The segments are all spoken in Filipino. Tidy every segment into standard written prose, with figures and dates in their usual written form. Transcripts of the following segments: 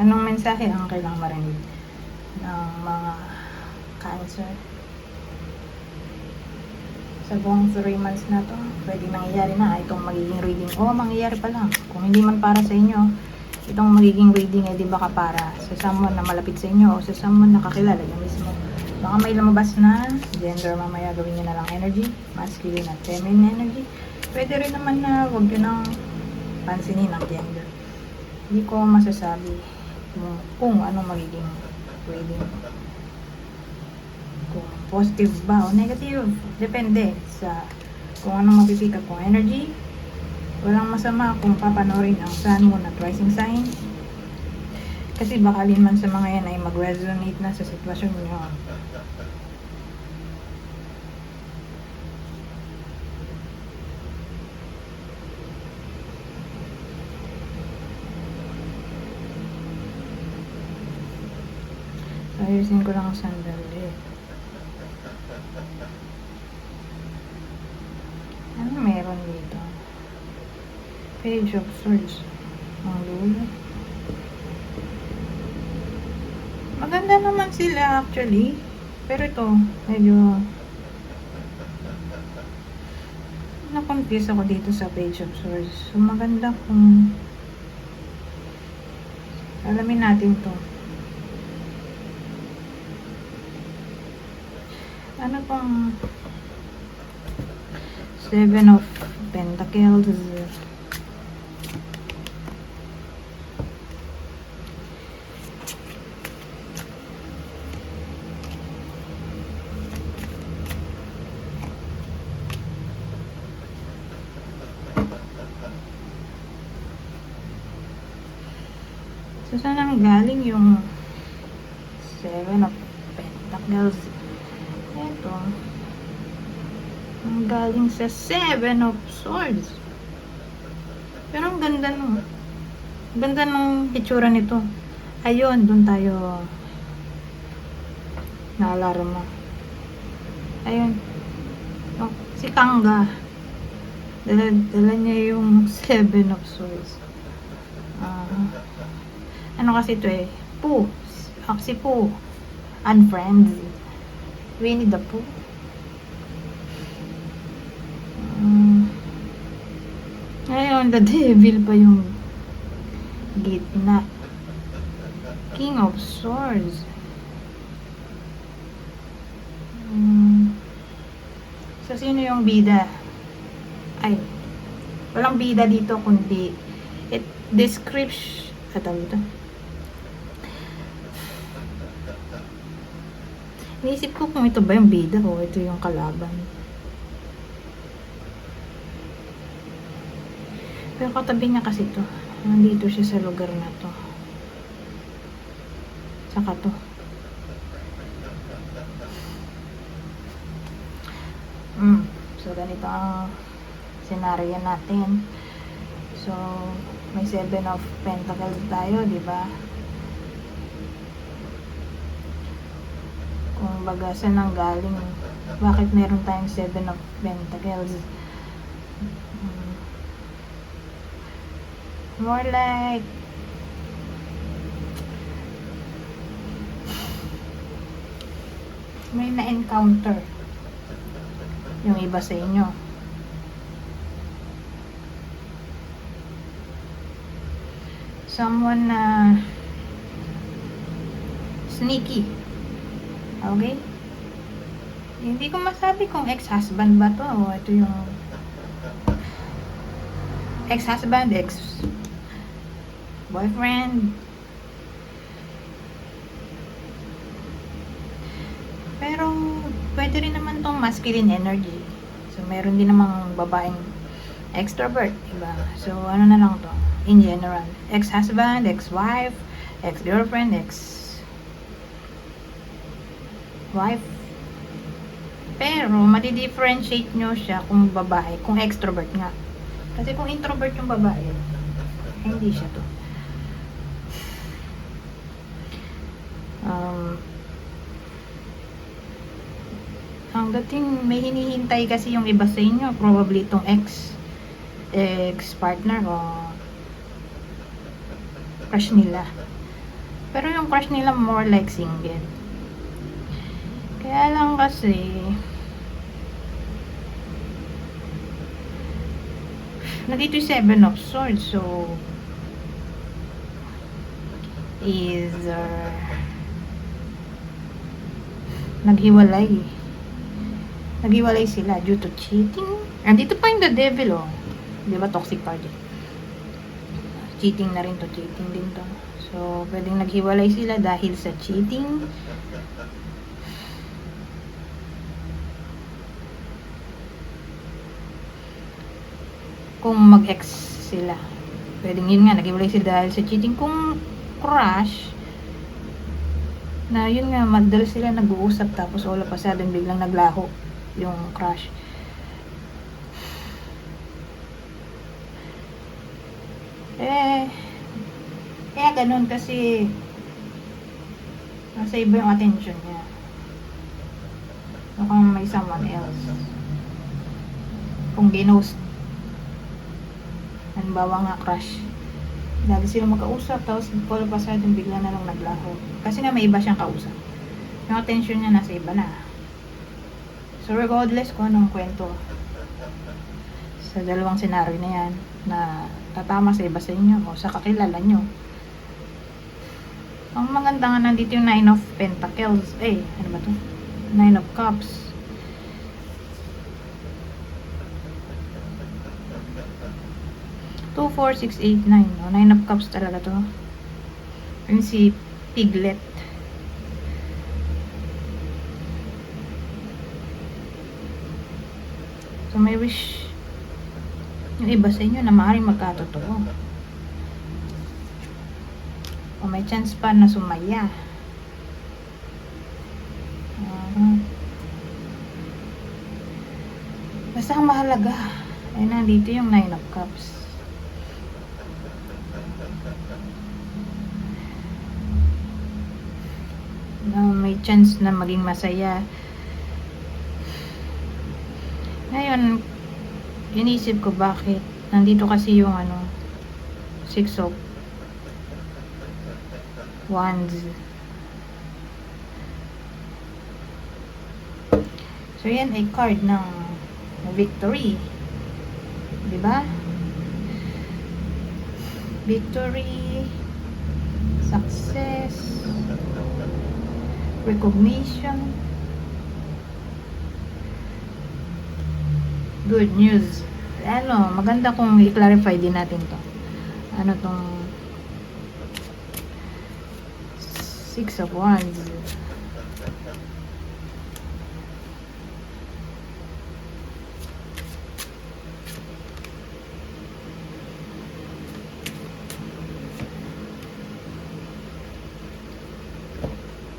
Anong mensahe ang kailangang marinig ng mga Cancer? Sa buong 3 months na to, pwede nangyayari na itong magiging reading. O, mangyayari pa lang. Kung hindi man para sa inyo, itong magiging reading ay di baka para sa someone na malapit sa inyo o sa someone na kakilala nyo mismo. Baka may lumabas na gender, mamaya gawin nyo na lang energy, masculine at feminine energy. Pwede rin naman na huwag nyo nang pansinin ang gender. Hindi ko masasabi kung anong magiging reading. Kung positive ba o negative. Depende sa kung anong mapipick up kong energy. Walang masama kung papanorin ang sun, moon at rising sign. Kasi baka man sa mga yan ay mag-resonate na sa sitwasyon nyo. So, ayusin ko lang ang sandali. Ano meron dito? Page of Swords. Ang lulo. Maganda naman sila actually. Pero ito, medyo na-confuse ako dito sa Page of Swords. So, maganda kung alamin natin to. Ano pong 7 of Pentacles? So, saan ang galing yung 7 of Pentacles? Ito. Ang galing sa 7 of Swords. Pero ang ganda no. Ganda ng itsura nito. Ayun, dun tayo naalarma. Ayun. Oh, si Kanga. Dala niya yung 7 of Swords. Ano kasi ito eh? Pooh. Si Pooh. Unfriends. Winnie the Pooh. Ngayon, the devil pa yung gitna. King of Swords. So, sino yung bida? Ay, walang bida dito kundi description. Ito. Naisip ko kung ito ba yung bida o ito yung kalaban. Pero katabi niya kasi ito. Nandito siya sa lugar na to. Saka to. So, ganito ang senaryo natin. So, may 7 of Pentacles tayo, di ba? Kung baga saan ang galing, bakit meron tayong 7 of Pentacles? More like may na-encounter yung iba sa inyo. Someone na sneaky. Okay? Hindi ko masabi kung ex-husband ba to o ito yung ex-husband, ex-boyfriend. Pero pwede rin naman tong masculine energy. So meron din namang babaeng extrovert, diba? So ano na lang to in general, ex-husband, ex-wife, ex-girlfriend, ex-wife. Pero madi-differentiate nyo siya kung babae, kung extrovert nga. Kasi kung introvert yung babae, hindi siya to. Ang dating may hinihintay kasi yung iba sa inyo, probably itong ex-partner o crush nila. Pero yung crush nila more like single. Kaya lang kasi nandito yung Seven of Swords. So either naghiwalay sila due to cheating. Andito pa yung the devil, oh. Di ba toxic card? Cheating na rin to. Cheating din to. So, pwedeng naghiwalay sila dahil sa cheating. Kung mag-ex sila, pwedeng yun nga, naghiwalay sila dahil sa cheating. Kung crush, na yun nga, madalas sila nag-uusap tapos all of a sudden biglang naglaho yung crush. Kaya ganun kasi nasa iba yung attention niya. Mukhang may someone else. Kung ginost, halimbawa nga crush, lagi sila magkausap tapos all of a sudden bigla na lang naglaho kasi nga may iba siyang kausap, yung attention niya nasa iba na. So regardless kung anong kwento sa dalawang senaryo na yan na tatama sa iba sa inyo o sa kakilala nyo, ang maganda nga nandito yung 9 of Pentacles, ano ba to? 9 of Cups. Two, 4, 6, 8, 9. 9 of Cups talaga to. Yung si Piglet. So may wish yung iba sa inyo na maaaring magkatotoo. O may chance pa na sumaya. Basta ang mahalaga ay nandito yung 9 of Cups. May chance na maging masaya. Ngayon, inisip ko bakit nandito kasi yung 6 of Wands. So yan ay card ng victory, di ba? Victory, success, recognition, good news. Maganda kung i-clarify din natin to. Ano tong 6 of Wands.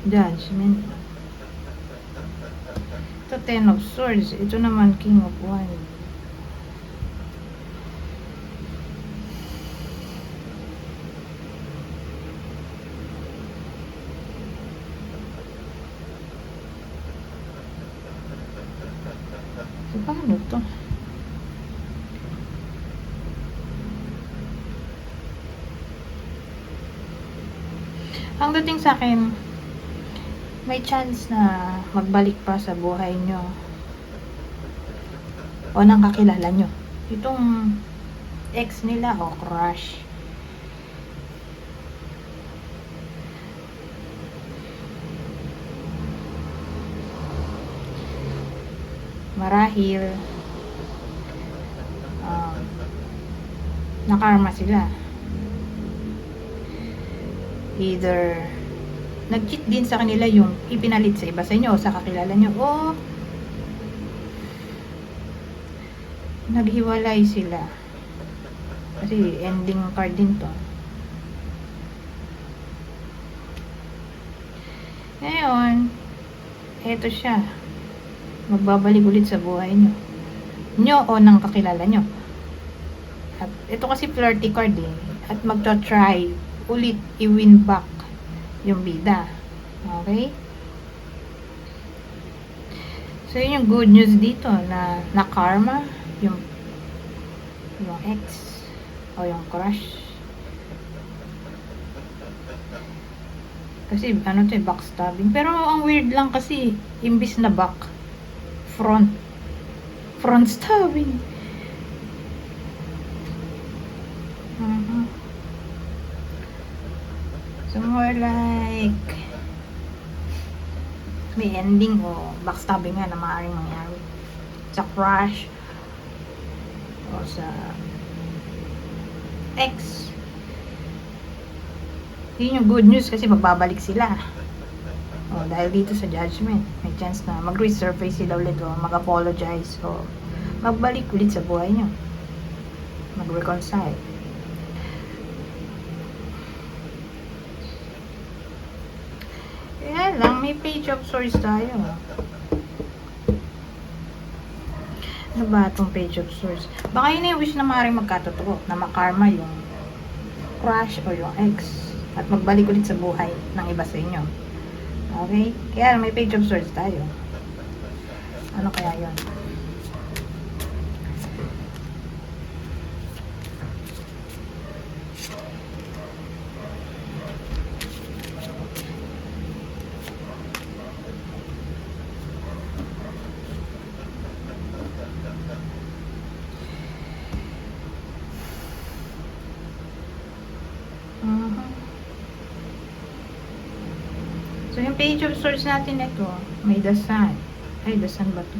Judgment. Ito 10 of Swords. Ito naman King of Wands. So, paano to? Ang dating sa akin, may chance na magbalik pa sa buhay nyo o nang kakilala nyo itong ex nila o crush. Marahil nakarma sila, either nag-cheat din sa kanila yung ipinalit sa iba sa inyo o sa kakilala nyo, o naghiwalay sila kasi ending card din to. Ngayon eto siya, magbabalik ulit sa buhay nyo o ng kakilala nyo. At ito kasi flirty card at magta-try ulit i-win back yung bida. Okay? So, yun yung good news dito na karma yung ex o yung crush. Kasi ano to, backstabbing. Pero ang weird lang kasi, imbis na back, front. Front stabbing. So more like may ending o backstabbing nga na maaaring mangyari sa crush o sa ex. Yun yung good news kasi magbabalik sila. O, dahil dito sa judgment, may chance na mag-resurface sila ulit o mag-apologize o magbalik ulit sa buhay nyo. Mag-reconcile. Kaya lang, may page of swords tayo. Ano ba itong page of swords? Baka yun yung wish na maaaring magkatotoo, na makarma yung crush o yung ex at magbalik ulit sa buhay ng iba sa inyo. Okay? Kaya may page of swords tayo. Ano kaya yun? So, yung page of swords natin ito, may the sun. Ay, the sun ba to?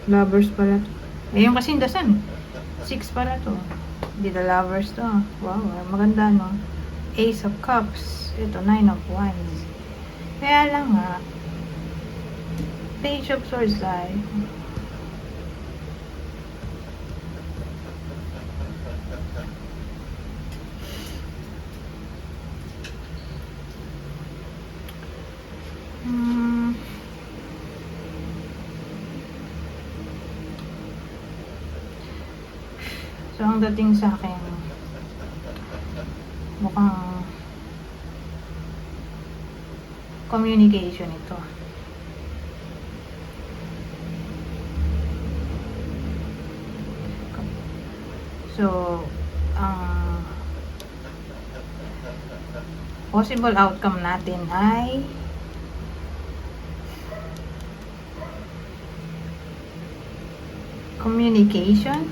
Lovers pala to. Eh, yung kasing the sun. 6 pala to. Hindi the lovers to. Wow, maganda, no? Ace of cups. Ito, 9 of wands. Kaya lang nga, page of swords ay so, ang dating sa akin, mukhang communication ito. So, ang possible outcome natin ay communication.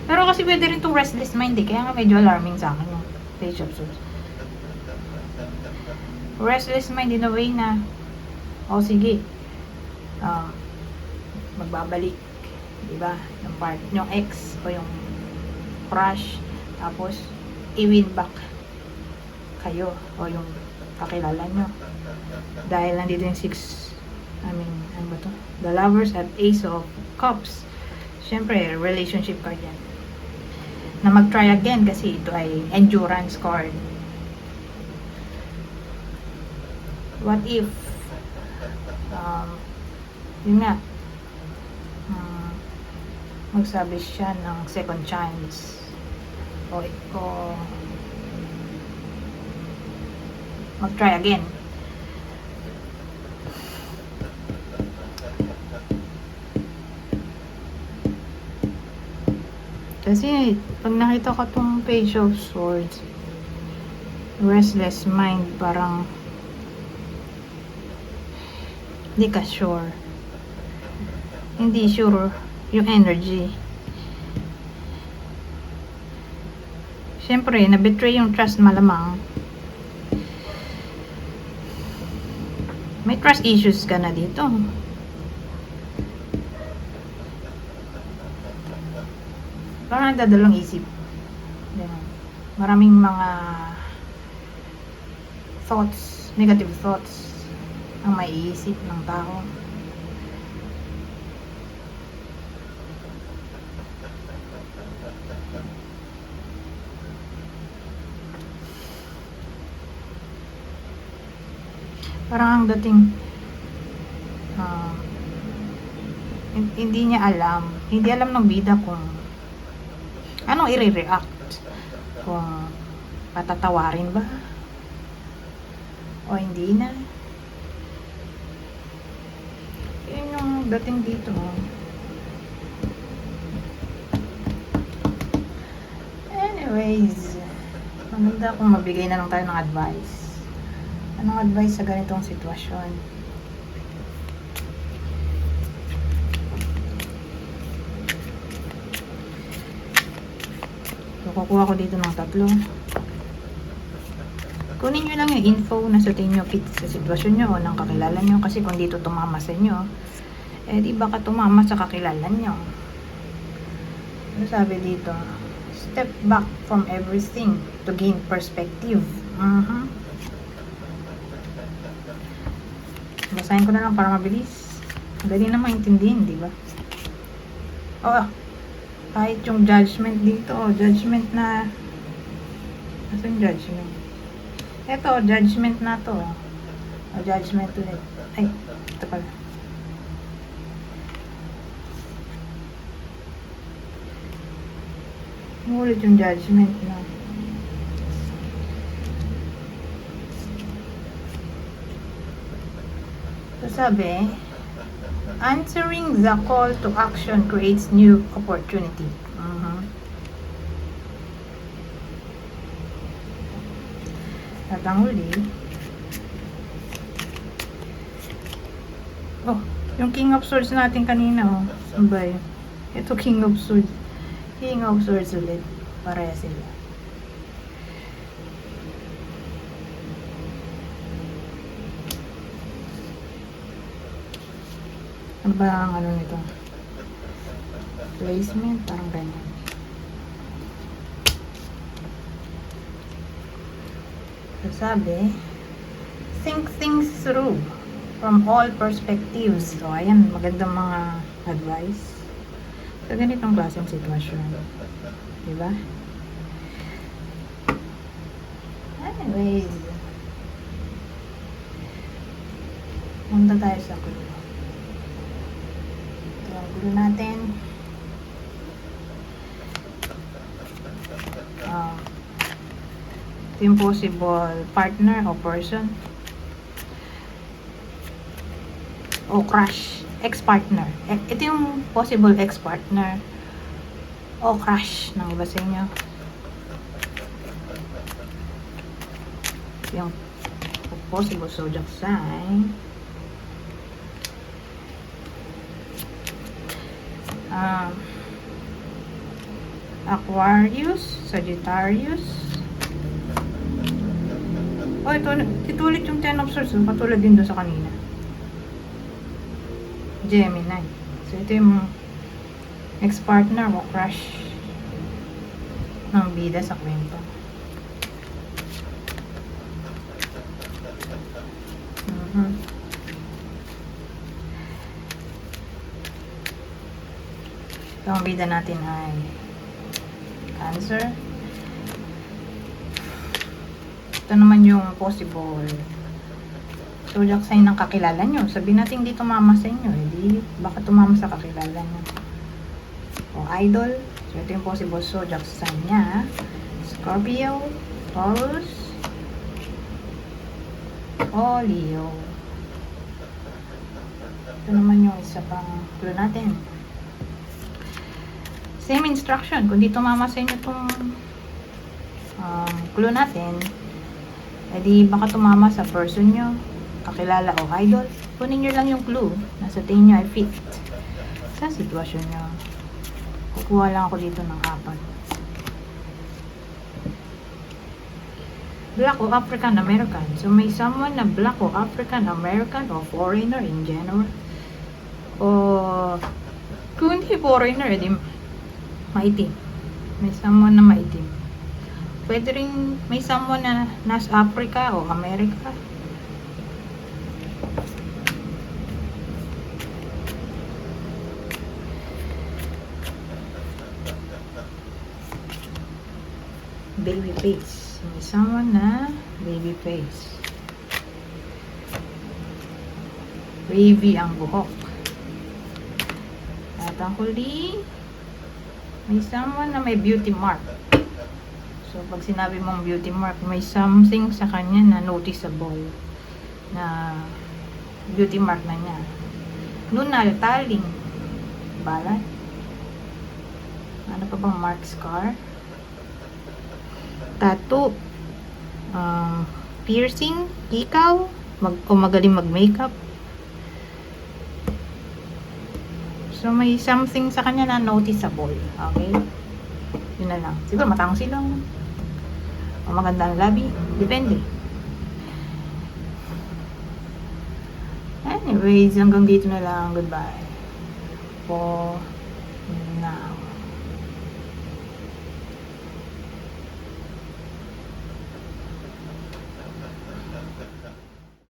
Pero kasi pwede rin itong restless mind eh. Kaya nga medyo alarming sa akin yung page of swords. Restless mind in a way na sige, magbabalik, diba? Yung part, yung ex o yung crush, tapos i-win back kayo o yung kakilala nyo. Dahil nandito yung ano ba to? The lovers at ace of cups. Siyempre, relationship card yan. Na mag-try again kasi ito ay endurance card. What if yun nga magsabi siya ng second chance o mag-try again. Kasi, pag nakita ko tong page of swords, restless mind, parang hindi ka sure. Hindi sure yung energy. Siyempre, na-betray yung trust malamang. May trust issues ka na dito. Parang nagdadalawang isip. Maraming mga thoughts, negative thoughts ang maiisip ng tao. Parang ang dating hindi niya alam. Hindi alam ng bida kung anong i-react. Kung patatawarin ba? O hindi na. Yun yung dating dito. Anyways, maganda kung magbigay na lang tayo ng advice. Anong advice sa ganitong sitwasyon? So, kukuha ko dito ng 3. Kunin nyo lang yung info na sa tingin nyo fit sa sitwasyon nyo o ng kakilala nyo. Kasi kung dito tumama sa inyo, eh di baka tumama sa kakilala nyo. Ano sabi dito? Step back from everything to gain perspective. Basahin ko na lang para mabilis. Dali na maintindihan, di ba? Oh, kahit yung judgment dito, judgment na... Asan judgment? Ito, judgment na to. Judgment ulit. Ay, ito pala. Ulit yung judgment na. So sabi, answering the call to action creates new opportunity. At ang huli, oh, yung King of Swords natin kanina, oh. Saan ba yun? Ito King of Swords. King of Swords ulit. Pareha sila. Ano ba ang ano nito? Placement, parang ganyan. So sabi, think things through from all perspectives. So ayan, magandang mga advice sa ganitong klaseng sitwasyon. Diba? Anyways, punta tayo sa clue. Ito ang clue natin. Ito yung possible partner o person o crush, ex-partner. Ito yung possible ex-partner o crush ng iba sa inyo. Yung possible zodiac sign. Aquarius, Sagittarius. Oh, ito ulit yung 10 of Swords. Katulad din doon sa kanina. Gemini. So, ito yung ex-partner o crush ng bida sa kwento. So, ang bida natin ay Cancer. Ito naman yung possible zodiac sign ng kakilala nyo. Sabihin natin hindi tumama sa inyo. Hindi, baka tumama sa kakilala nyo. O idol. So, ito yung possible zodiac sign niya. Scorpio, Taurus, o Leo. Ito naman yung isa pang clue natin. Same instruction. Kung di tumama sa inyo itong clue natin, edi baka tumama sa person nyo, kakilala o idol. Kunin nyo lang yung clue na sa tingin nyo ay fit sa sitwasyon nyo. Kukuha lang ako dito ng 4. Black o African American. So may someone na black o African American o foreigner in general. O kung hindi foreigner, edi maitim. May someone na maitim. Pwede rin may someone na nasa Africa o America. Baby face. May someone na baby face. Wavy ang buhok. At ang huli, may someone na may beauty mark. So, pag sinabi mong beauty mark, may something sa kanya na noticeable na beauty mark na niya. Nunal, taling, balat. Ano pa bang mark, scar? Tattoo. piercing, ikaw, o magaling mag-makeup. So, may something sa kanya na noticeable. Okay? Yun na lang. Siguro matang silong. O maganda ang labi. Depende. Anyways, hanggang dito na lang. Goodbye. For now.